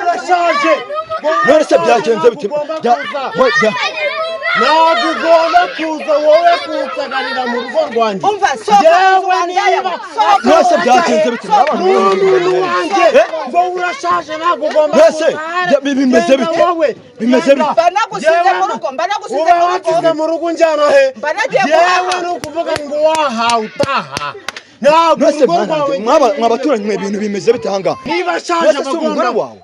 urashaje none byagenze bite ntabwo ugomba kuza wowe kunsagarira mu rugo rwanjye yewe niba none byagenze bite ngo urashaje ntabwo ugomba kuza bimeze bite banagusize mu rugo uba mu rugo njyana he yewe ni ukuvuga ngo wahawe utaha mwabaturanyi mwe ibintu bimeze bite hanga niba shaje si umugore wawe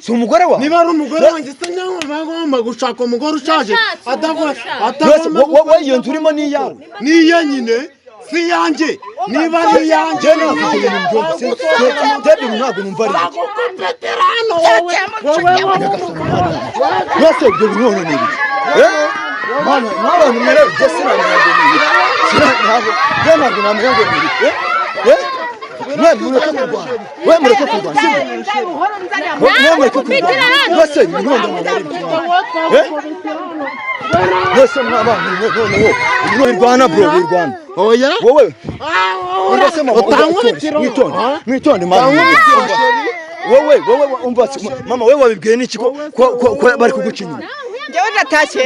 si umugore wawe niba ari umugore wanjye se nyawe bagomba gushaka umugore ushaje wowe iyo nzu urimo ni iyawe ni iya nyine si yanjye niba ari yanjye ntabwo numva ari mwese ibyo bintu ni ibiki n'abantu mwereye byose ntabwo namenya ngo ni ibiki mureke kurwana mwese ibintu mwese mw'abantu noneho wirwana bro wirwana oya wowe mwitonde wowe umva mama wewe wabibwiye n'iki ko bari kuguca inyuma njyewe natashye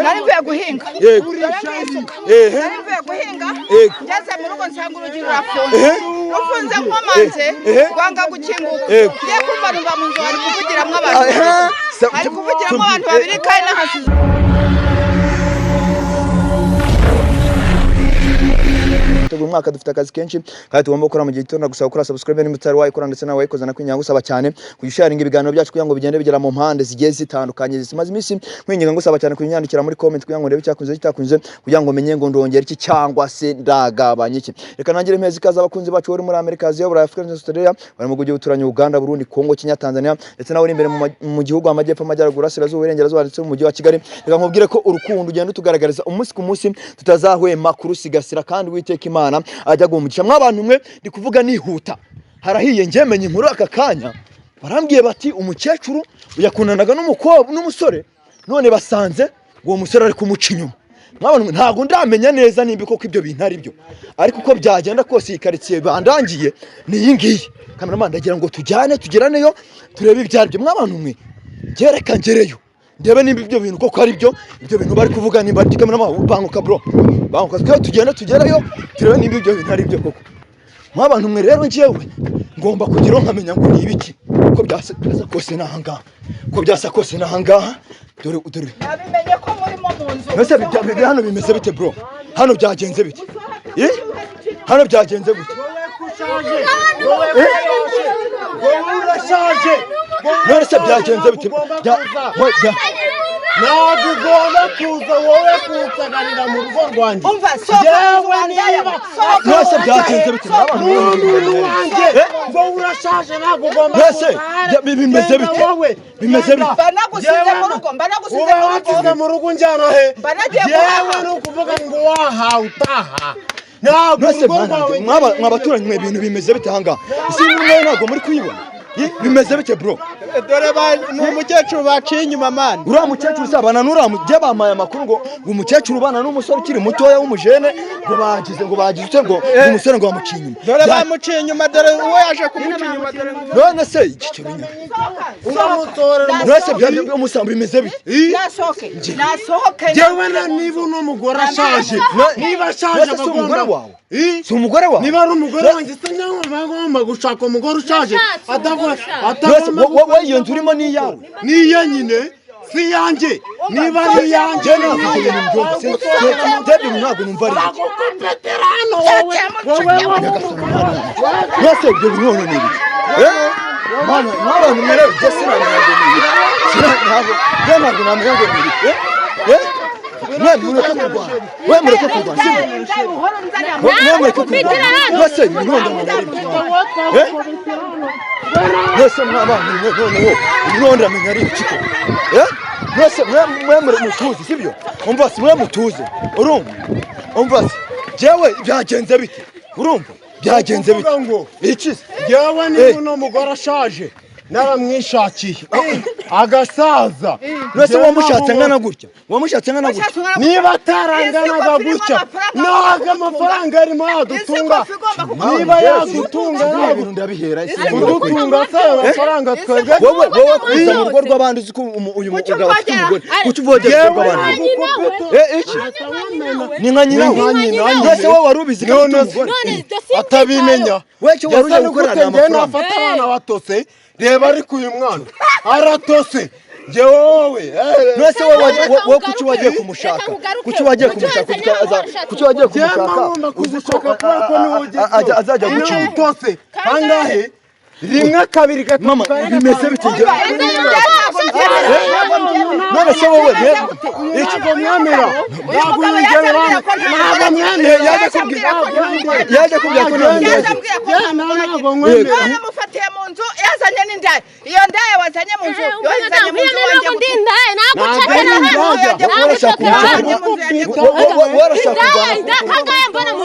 nari mvuye guhinga nari mvuye guhinga ngeze mu rugo nsanga urugi rurafunze rufunze nkomanze rwanga gukinguka ngiye kumva numva mu nzu hari kuvugiramo abantu babiri kandi n'ahasize uyu mwaka dufite akazi kenshi kandi tugomba gukora mu gihe gito gusaba gukora subscribe n'imutari wayikora ndetse nawe wayikoza na kwinyanga gusaba cyane kuyisharinga ibiganiro byacu kugira ngo bigende bigera mu mpande zigiye zitandukanye zisimaze iminsi kwinyanga gusaba cyane kunyandikira muri comment kugira ngo ndebe cyakunze kitakunze kugira ngo menye ngo ndongera iki cyangwa se ndagabanye iki reka nangire impezi kaza abakunzi bacu bari muri Amerika Aziya Burayi Afrika ndetse Australia bari mu gihugu uturanye Uganda Burundi Kongo Kenya Tanzania ndetse nawe imbere mu gihugu amajyepfo amajyaruguru asirazuba irengerazuba ndetse mu mujyi wa Kigali reka nkubwire ko urukundo ugenda tugaragariza umunsi ku munsi tutazahwema kurusigasira kandi witeka Imana ajya gumugisha mw'abantu mwe ndi kuvuga nihuta harahiye ngemenye inkuru aka kanya barambwiye bati umukecuru yakundanaga n'umukobwa n'umusore none basanze uwo musore ari kumuca inyuma mw'abantu ntago ndamenya neza nimba koko ibyo bintu ari byo ariko uko byagenda kose ikaritsiye bandangiye ni iyi ngiyi cameraman ndagira ngo tujyane tugeraneyo turebe ibyari byo mw'abantu mwe gereka ngereyo ndebe nimba ibyo bintu koko ari byo ibyo bintu bari kuvuga nimba ari cameraman banguka bro banguka tugenda tugerayo turebe nimba ibyo bintu ari byo koko mw'abantu mwe rero njyewe ngomba kugira nkamenya ngo ni ibiki ko byasa kose nahangaha ko byasa kose nahangaha dore nabimenye ko murimo mu nzu mbese hano bimeze bite bro hano byagenze bite hano byagenze gute urashaje none byagenze bite ntabwo ugomba kuza wowe kunsagarira mu rugo rwanjye yewe niba none byagenze bite ngo urashaje ntabwo ugomba bimeze bite banagusize mu rugo uba mu rugo njyana he yewe ni ukuvuga ngo wahawe utaha mw'abaturanyi mwe ibintu bimeze bite hanga isi n'umwe ntabwo muri kuyibona bimeze bite bro dore ni umukecuru baciye inyuma mani uriya mukecuru usabana n'uriya bamaye amakuru ngo umukecuru ubana n'umusore ukiri mutoya w'umujene ngo bagize ute ngo umusore ngo bamuciye inyuma dore bamuciye inyuma dore uwo yaje kumuca inyuma dore none se iki cyo binya none umusambi bimeze bite nasohoke yewe niba uno mugore ashaje niba ashaje si umugore wawe si umugore wawe niba ari umugore wanjye se nyawe bagomba gushaka umugore ushaje wowe iyo nzu urimo ni iyawe ni iya nyine si yanjye niba ari yanjye ntabwo numva ari mwese ibyo bintu ni ibiki n'abantu mwereye byose ntabwo namenya ngo ni ibiki mureke kurwana mwese ibintu mwese mw'abantu noneho ibintu ndamenya ari ibiki ko mwese mutuze sibyo umva si mwe mutuze urumva umva si jewe byagenze bite urumva byagenze bite iki yewe niba uno mugore ashaje naramwishakiye agasaza Rwese wamushatse ngana gutya. Wamushatse ngana gutya. Niba taranganaga gutya. Naga amafaranga arimo yadutunga. Niba yadutunga ibintu ndabihera isi. Kudutunga se amafaranga twebwe. Wowe kuza mu rugo rw'abandi uzi ko uyu mugabo afite umugore. Kuki uvogera rw'abandi? Iki? Ni nka nyina. Rwese wowe warubizi ko umugore. Atabimenya. Weke waruje gukorana amafaranga. Afata abana batose. Reba ariko uyu mwana aratose. Je wowe Rwese wowe kuki wagiye kumushaka? Kuki wagiye kumushaka? Kuki wagiye kumushaka? Kuzushaka ko ni azajya gucira utose. Kangahe? Rimwe kabiri gatatu. Mama bimeze bitije. None se wowe ikigo mwamera. Ntabwo yigera ntabwo mwamera yaje kubwira ko ntabwo mwamera. Mufatiye mu nzu yazanye n'indaya. Iyo ndaya wazanye mu nzu yazanye mu nzu wanjye ndindaya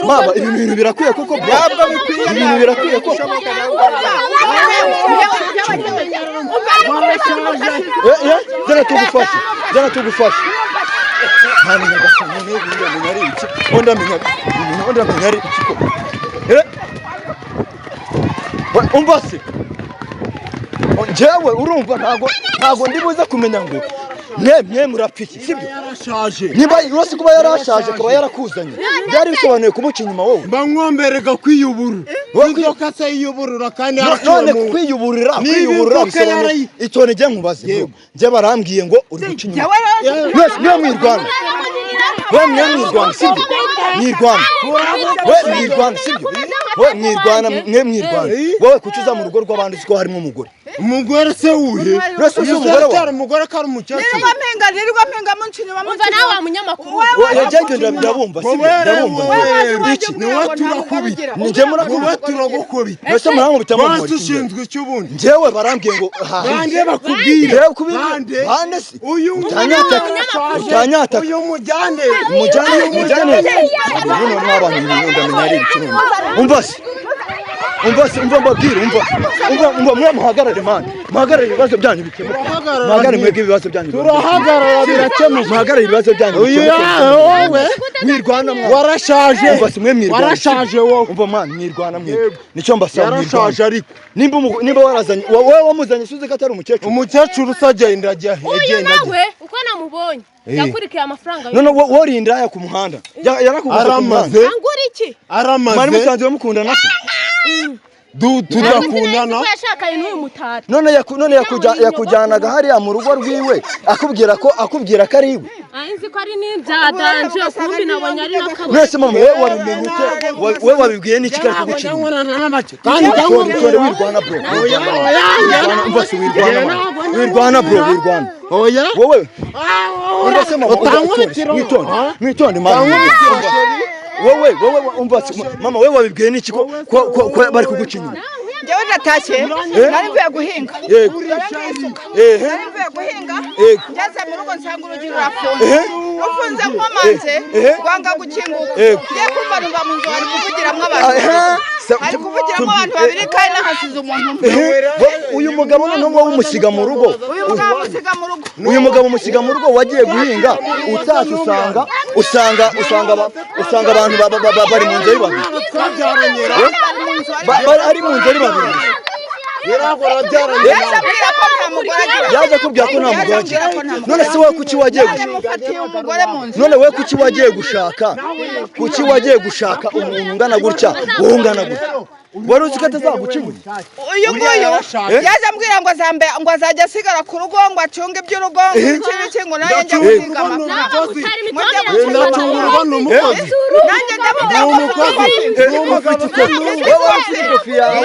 mama ibi bintu birakwiye kuko byabwa bikwiye ibintu birakwiye ko Jana tugufasha nta nyagasani n'ibindi ari iki onda menyari iki ko umbase njyewe urumva ntago ndibuze kumenya ngo mwe murapfiki sibyo yarashaje niba rose kuba yarashaje kuba yarakuzanye byari bisobanuye kumuca inyuma wowe bamwomberega kwiyuburu inzoka se yiyuburura kandi none kwiyuburira bisobanuye itone je nkubaze je barambwiye ngo uri guca inyuma wese niyo mwirwana sibyo mwirwana sibyo mwirwana wowe kucuza mu rugo rw'abandi uko harimo umugore se uhe rese umugore kari umukecuru nirirwa mpinga munsi nyuma umva nawe wa munyamakuru yagenda ndabumva sibyo ndabumva iki ni wowe turakubita nje murakubita turagukubita ese murango bose ushinzwe icy'ubundi njyewe barambwiye ngo bande bakubwire bande se uyu utanyataka uyu mujyane none mw'abantu ndamenya ari ikintu umva mbabwire umva mwe muhagarare mani muhagarare ibibazo byanyu bikemuka muhagarare mwege ibibazo byanyu turahagarara birakemuka muhagarare ibibazo byanyu wowe mwirwana mwe warashaje umva simwe mwirwana warashaje wowe umva mani mwirwana mwe nicyo mbasaba yarashaje ariko nimba warazanye wowe wamuzanye suze ko atari umukecuru usagenda nawe uko namubonye yakurikiye amafaranga none wowe indaya ku muhanda yaramaze angura iki mari musanzwe mukundana se tudakundana yashakaye n'uyu mutari none yakujyanaga hariya mu rugo rwiwe akubwira ko ari iwe nzi ko ari n'ibyadanje kumbi nabonye ari nakabona mwese mama wowe wabimenye ute wowe wabibwiye n'iki kari kugucira kandi tore wirwana bro umva se wirwana bro oya wowe ndase mama mwitonde mama wowe umva mama wewe wabibwiye n'iki ko bari kuguca inyuma njyewe natashye nari mvuye guhinga nari mvuye guhinga ngeze mu rugo nsanga urugi rufunze nkomanze rwanga gukinguka ngiye kumva numva mu nzu hari kuvugiramo abantu babiri kandi nahasize umuntu uyu mugabo noneho wowe umusiga mu rugo uyu mugabo umusiga mu rugo wagiye guhinga utashye usanga abantu bari mu nzu ari mu nzu ari babiri yaje kubwira ko nta mugore agira none se wowe kuki wagiye gushaka kuki wagiye gushaka umuntu ungana gutya wowe ungana gutya wari uzi ko atazaguca inyuma uyu nguyu yaje ambwira ngo azajya asigara ku rugo ngo acunge iby'urugo iki ngo nanjye njya guhinga ndacungurwa n'umukozi nanjye ndamubwira ngo ufite ikofi yawe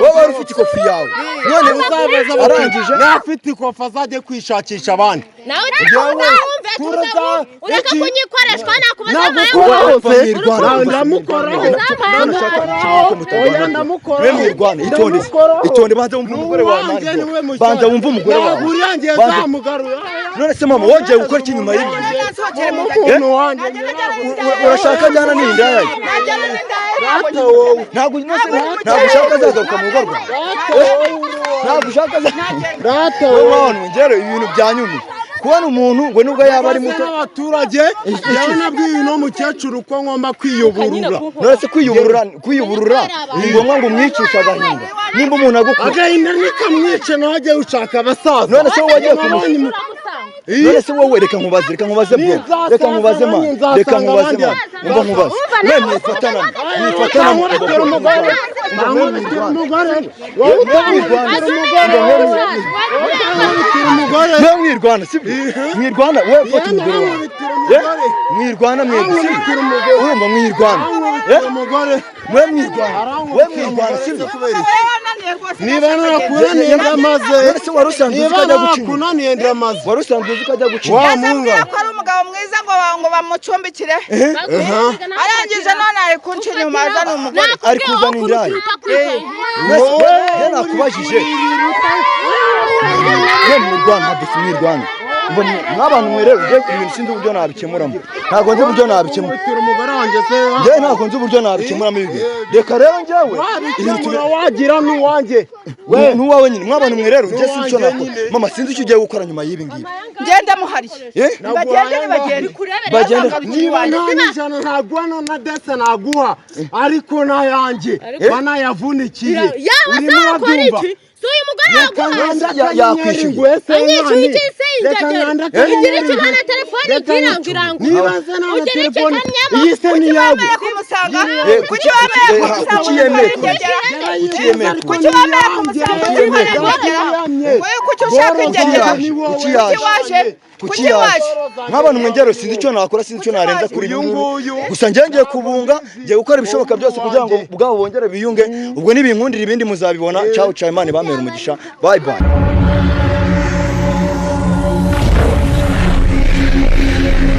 wowe wari ufite ikofi yawe none uzabeza arangije nafite ikofi azajye kwishakisha abandi nawe ureka kunyikoreshwa itonde banza wumva umugore wawe banza wumva umugore wawe none se mama wongeye gukora iki nyuma y'ibi urashaka ajyana n'indaya ntabwo ushaka azagaruka mu rugo rwawe, ntabwo ushaka azagaruka ngero ibintu byanyumye kubona umuntu ngo nubwo yaba ari muto abaturage yawe nabwiye uno mukecuru ko ngomba kwiyuburura. None kwiyuburura ni ngombwa ngo umwicishe agahinda. Nimba umuntu agukora agahinda nikamwice nawe ajye ushaka abasaza. None se wowe wagiye kumushyira, none se wowe reka nkubaze bro, reka nkubaze man, umva nkubaze mwifatana mwirwana sibyo, mwirwana wewe fata umugore wawe, mwirwana urumva mwirwana mwirwana sibyo. Niba nakunaniye ndamaze, ese warusanzwe ukajya gucinga, warusanzwe ukajya gucinga wa munga ko ari umugabo mwiza ngo bamucumbikire, arangije none ari kunca inyuma azana umugore ari kuzana indaya. Nakubajije mwirwana hadisi mwirwana n'abantu mwerero ibintu sinzi uburyo nabikemuramo, ntabwo nzi uburyo nabikemura, ntabwo nzi uburyo nabikemuramo ibi. Reka rero njyewe ibintu wagira n'uwanjye n'uwawe nyine, mw'abantu mwerero njye sinzi icyo nakora. Mama sinzi icyo ugiye gukora nyuma y'ibi ngibi. Ngenda muhariye bagende niba nta n'ijana nagwana na dese naguha, ariko nayanjye banayavunikiye urimo urabyumva. Uyu mugore yakwishyuye igira ikimana telefone ikirango niba se nta telefone iyi se ni yawe kuki wameye ushaka ingegera kuki waje nk'abantu mwengero sinzi icyo nakora, sinzi icyo narenza kuri uyu gusa ngiye kubunga, ngiye gukora ibishoboka byose kugira ngo ubwabo bongere biyunge. Ubwo nibinkundira ibindi muzabibona. Ciao ciao, Imana bamera umugisha. Bye bye.